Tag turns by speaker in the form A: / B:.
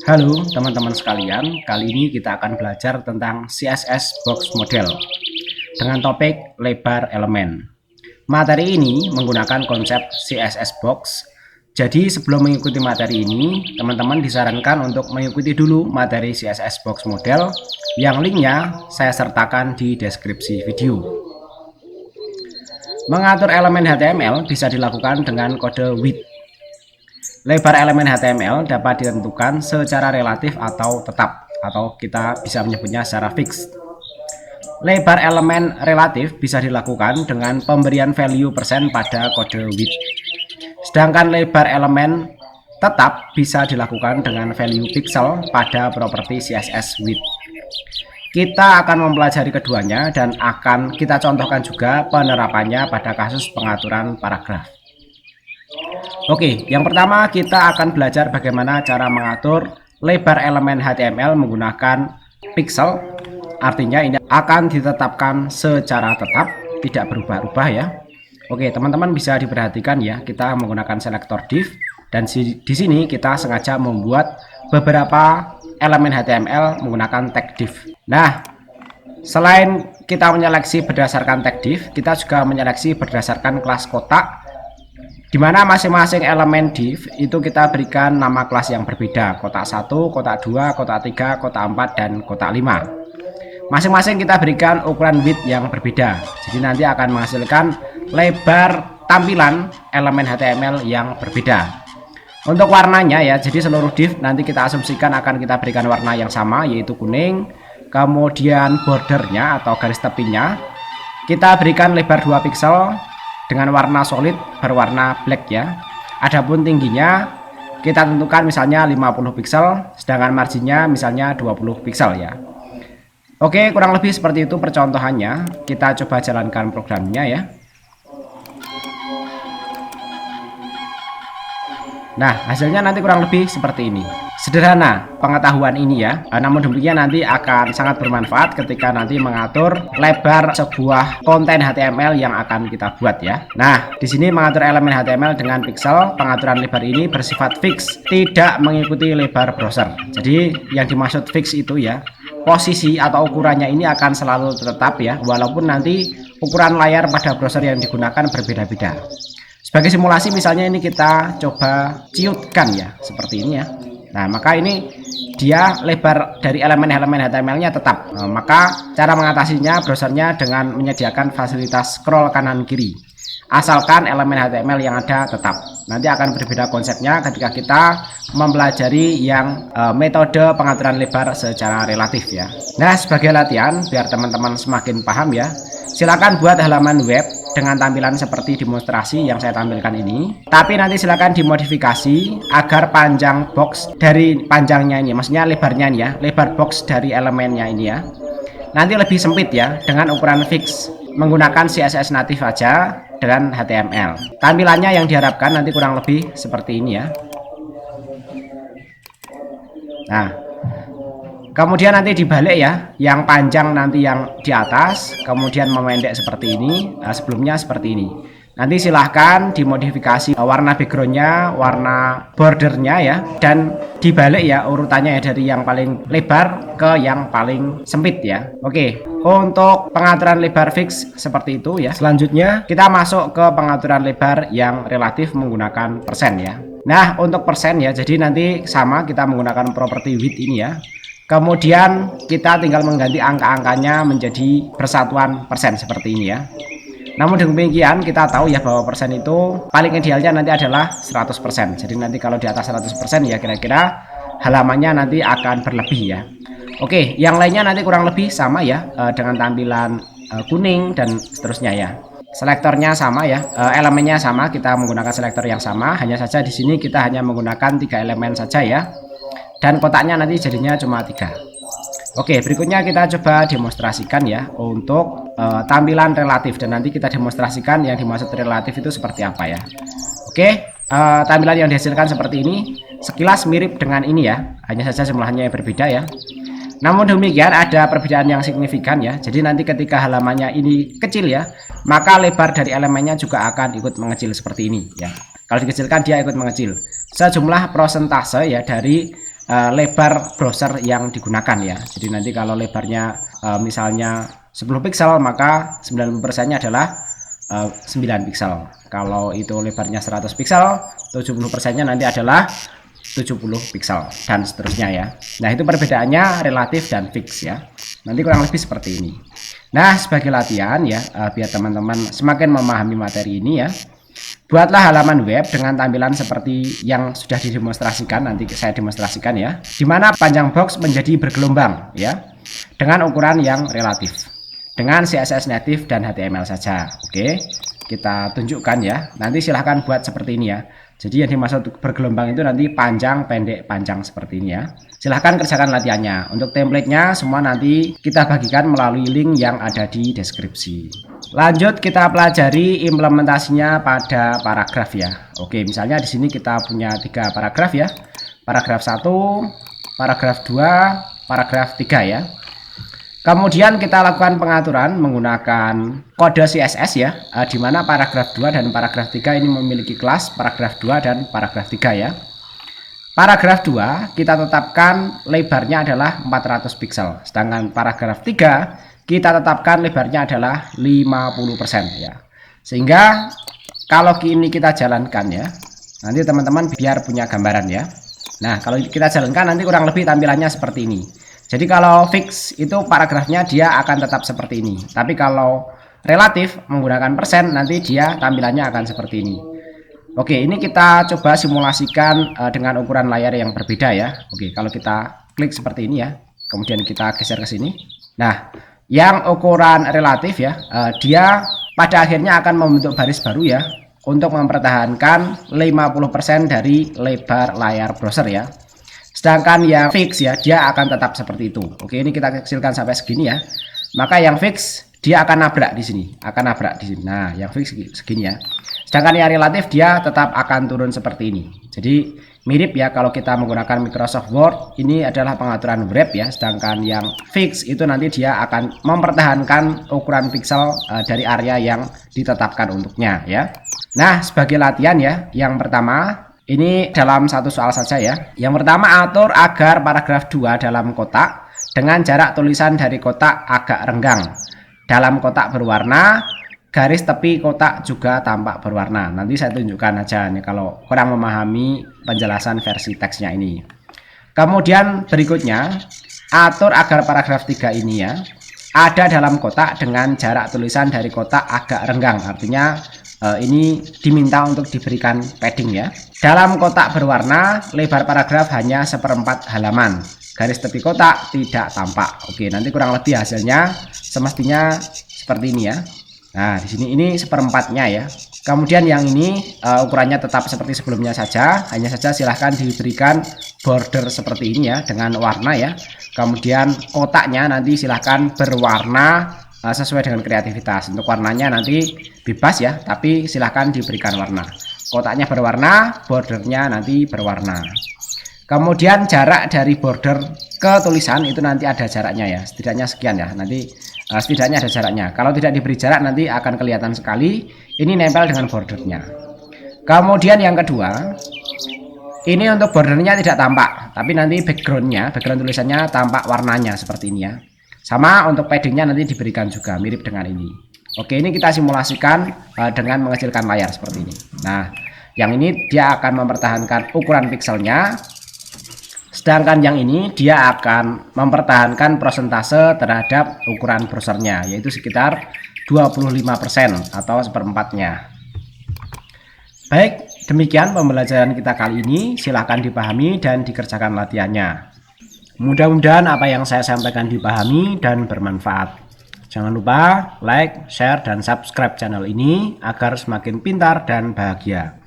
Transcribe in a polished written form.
A: Halo teman-teman sekalian, kali ini kita akan belajar tentang CSS Box Model dengan topik lebar elemen. Materi ini menggunakan konsep CSS Box. Jadi sebelum mengikuti materi ini, teman-teman disarankan untuk mengikuti dulu materi CSS Box Model yang linknya saya sertakan di deskripsi video. Mengatur elemen HTML bisa dilakukan dengan kode width. Lebar elemen HTML dapat ditentukan secara relatif atau tetap, atau kita bisa menyebutnya secara fixed. Lebar elemen relatif bisa dilakukan dengan pemberian value persen pada kode width. Sedangkan lebar elemen tetap bisa dilakukan dengan value pixel pada properti CSS width. Kita akan mempelajari keduanya dan akan kita contohkan juga penerapannya pada kasus pengaturan paragraf. Oke, yang pertama kita akan belajar bagaimana cara mengatur lebar elemen HTML menggunakan pixel. Artinya ini akan ditetapkan secara tetap, tidak berubah-ubah ya. Oke, teman-teman bisa diperhatikan ya, kita menggunakan selektor div dan di sini kita sengaja membuat beberapa elemen HTML menggunakan tag div. Nah, selain kita menyeleksi berdasarkan tag div, kita juga menyeleksi berdasarkan kelas kotak, di mana masing-masing elemen div itu kita berikan nama kelas yang berbeda, kotak 1, kotak 2, kotak 3, kotak 4, dan kotak 5. Masing-masing kita berikan ukuran width yang berbeda, jadi nanti akan menghasilkan lebar tampilan elemen HTML yang berbeda. Untuk warnanya ya, jadi seluruh div nanti kita asumsikan akan kita berikan warna yang sama, yaitu kuning. Kemudian bordernya atau garis tepinya kita berikan lebar 2 pixel dengan warna solid berwarna black ya. Adapun tingginya kita tentukan misalnya 50 pixel, sedangkan marginnya misalnya 20 pixel ya. Oke, kurang lebih seperti itu percontohannya. Kita coba jalankan programnya ya. Nah, hasilnya nanti kurang lebih seperti ini. Sederhana pengetahuan ini ya, namun demikian nanti akan sangat bermanfaat ketika nanti mengatur lebar sebuah konten HTML yang akan kita buat ya. Nah, di sini mengatur elemen HTML dengan pixel, pengaturan lebar ini bersifat fix, tidak mengikuti lebar browser. Jadi yang dimaksud fix itu ya, posisi atau ukurannya ini akan selalu tetap ya, walaupun nanti ukuran layar pada browser yang digunakan berbeda-beda. Sebagai simulasi misalnya ini kita coba ciutkan ya, seperti ini ya. Nah, maka ini dia lebar dari elemen-elemen HTML-nya tetap. Nah, maka cara mengatasinya browsernya dengan menyediakan fasilitas scroll kanan kiri. Asalkan elemen HTML yang ada tetap. Nanti akan berbeda konsepnya ketika kita mempelajari yang metode pengaturan lebar secara relatif ya. Nah, sebagai latihan biar teman-teman semakin paham ya, silakan buat halaman web dengan tampilan seperti demonstrasi yang saya tampilkan ini. Tapi nanti silakan dimodifikasi agar panjang box dari panjangnya ini, maksudnya lebarnya ini ya, lebar box dari elemennya ini ya, nanti lebih sempit ya, dengan ukuran fix menggunakan CSS natif aja dengan HTML. Tampilannya yang diharapkan nanti kurang lebih seperti ini ya. Nah, kemudian nanti dibalik ya, yang panjang nanti yang di atas, kemudian memendek seperti ini, sebelumnya seperti ini. Nanti silahkan dimodifikasi warna backgroundnya, warna bordernya ya, dan dibalik ya urutannya ya, dari yang paling lebar ke yang paling sempit ya. Oke, untuk pengaturan lebar fix seperti itu ya. Selanjutnya kita masuk ke pengaturan lebar yang relatif menggunakan persen ya. Nah, untuk persen ya, jadi nanti sama kita menggunakan properti width ini ya. Kemudian kita tinggal mengganti angka-angkanya menjadi persatuan persen seperti ini ya. Namun demikian kita tahu ya bahwa persen itu paling idealnya nanti adalah 100%. Jadi nanti kalau di atas 100% ya kira-kira halamannya nanti akan berlebih ya. Oke, yang lainnya nanti kurang lebih sama ya, dengan tampilan kuning dan seterusnya ya. Selektornya sama ya, elemennya sama, kita menggunakan selektor yang sama. Hanya saja di sini kita hanya menggunakan 3 elemen saja ya. Dan kotaknya nanti jadinya cuma 3. Oke, berikutnya kita coba demonstrasikan ya untuk tampilan relatif, dan nanti kita demonstrasikan yang dimaksud relatif itu seperti apa ya. Oke, tampilan yang dihasilkan seperti ini, sekilas mirip dengan ini ya, hanya saja jumlahnya yang berbeda ya. Namun demikian ada perbedaan yang signifikan ya. Jadi nanti ketika halamannya ini kecil ya, maka lebar dari elemennya juga akan ikut mengecil seperti ini ya. Kalau dikecilkan dia ikut mengecil. Sejumlah prosentase ya dari lebar browser yang digunakan ya. Jadi nanti kalau lebarnya misalnya 10 piksel, maka 90%-nya adalah 9 piksel. Kalau itu lebarnya 100 piksel, 70%-nya nanti adalah 70 piksel dan seterusnya ya. Nah, itu perbedaannya relatif dan fix ya. Nanti kurang lebih seperti ini. Nah, sebagai latihan ya, biar teman-teman semakin memahami materi ini ya, buatlah halaman web dengan tampilan seperti yang sudah didemonstrasikan. Nanti saya demonstrasikan ya, di mana panjang box menjadi bergelombang ya, dengan ukuran yang relatif, dengan CSS native dan HTML saja. Oke, kita tunjukkan ya. Nanti silahkan buat seperti ini ya. Jadi yang dimaksud bergelombang itu nanti panjang, pendek, panjang seperti ini ya. Silahkan kerjakan latihannya. Untuk templatenya semua nanti kita bagikan melalui link yang ada di deskripsi. Lanjut kita pelajari implementasinya pada paragraf ya. Oke, misalnya di sini kita punya 3 paragraf ya. Paragraf 1, paragraf 2, paragraf 3 ya. Kemudian kita lakukan pengaturan menggunakan kode CSS ya, di mana paragraf 2 dan paragraf 3 ini memiliki kelas paragraf 2 dan paragraf 3 ya. Paragraf 2 kita tetapkan lebarnya adalah 400 piksel, sedangkan paragraf 3 kita tetapkan lebarnya adalah 50% ya. Sehingga kalau ini kita jalankan ya, nanti teman-teman biar punya gambaran ya. Nah, kalau kita jalankan nanti kurang lebih tampilannya seperti ini. Jadi kalau fix itu paragrafnya dia akan tetap seperti ini. Tapi kalau relatif menggunakan persen nanti dia tampilannya akan seperti ini. Oke, ini kita coba simulasikan dengan ukuran layar yang berbeda ya. Oke, kalau kita klik seperti ini ya. Kemudian kita geser ke sini. Nah, yang ukuran relatif ya, dia pada akhirnya akan membentuk baris baru ya, untuk mempertahankan 50% dari lebar layar browser ya. Sedangkan yang fix ya, dia akan tetap seperti itu. Oke, ini kita kecilkan sampai segini ya. Maka yang fix dia akan nabrak di sini, akan nabrak di sini. Nah, yang fix segini ya. Sedangkan yang relatif dia tetap akan turun seperti ini. Jadi mirip ya kalau kita menggunakan Microsoft Word, ini adalah pengaturan wrap ya. Sedangkan yang fix itu nanti dia akan mempertahankan ukuran piksel dari area yang ditetapkan untuknya ya. Nah, sebagai latihan ya, yang pertama ini dalam satu soal saja ya. Yang pertama, atur agar paragraf 2 dalam kotak dengan jarak tulisan dari kotak agak renggang. Dalam kotak berwarna, garis tepi kotak juga tampak berwarna. Nanti saya tunjukkan aja nih kalau kurang memahami penjelasan versi teksnya ini. Kemudian berikutnya, atur agar paragraf 3 ini ya ada dalam kotak dengan jarak tulisan dari kotak agak renggang. Artinya ini diminta untuk diberikan padding ya. Dalam kotak berwarna, lebar paragraf hanya 1/4 halaman. Garis tepi kotak tidak tampak. Oke, nanti kurang lebih hasilnya semestinya seperti ini ya. Nah, di sini ini 1/4-nya ya. Kemudian yang ini ukurannya tetap seperti sebelumnya saja. Hanya saja silahkan diberikan border seperti ini ya, dengan warna ya. Kemudian kotaknya nanti silahkan berwarna sesuai dengan kreativitas. Untuk warnanya nanti bebas ya, tapi silahkan diberikan warna. Kotaknya berwarna, bordernya nanti berwarna. Kemudian jarak dari border ke tulisan itu nanti ada jaraknya ya, setidaknya sekian ya. Nanti setidaknya ada jaraknya. Kalau tidak diberi jarak nanti akan kelihatan sekali ini nempel dengan bordernya. Kemudian yang kedua, ini untuk bordernya tidak tampak, tapi nanti background tulisannya tampak warnanya seperti ini ya. Sama untuk paddingnya nanti diberikan juga mirip dengan ini. Oke, ini kita simulasikan dengan mengecilkan layar seperti ini. Nah, yang ini dia akan mempertahankan ukuran pikselnya. Sedangkan yang ini dia akan mempertahankan persentase terhadap ukuran browsernya, yaitu sekitar 25% atau 1/4-nya. Baik, demikian pembelajaran kita kali ini. Silahkan dipahami dan dikerjakan latihannya. Mudah-mudahan apa yang saya sampaikan dipahami dan bermanfaat. Jangan lupa like, share, dan subscribe channel ini agar semakin pintar dan bahagia.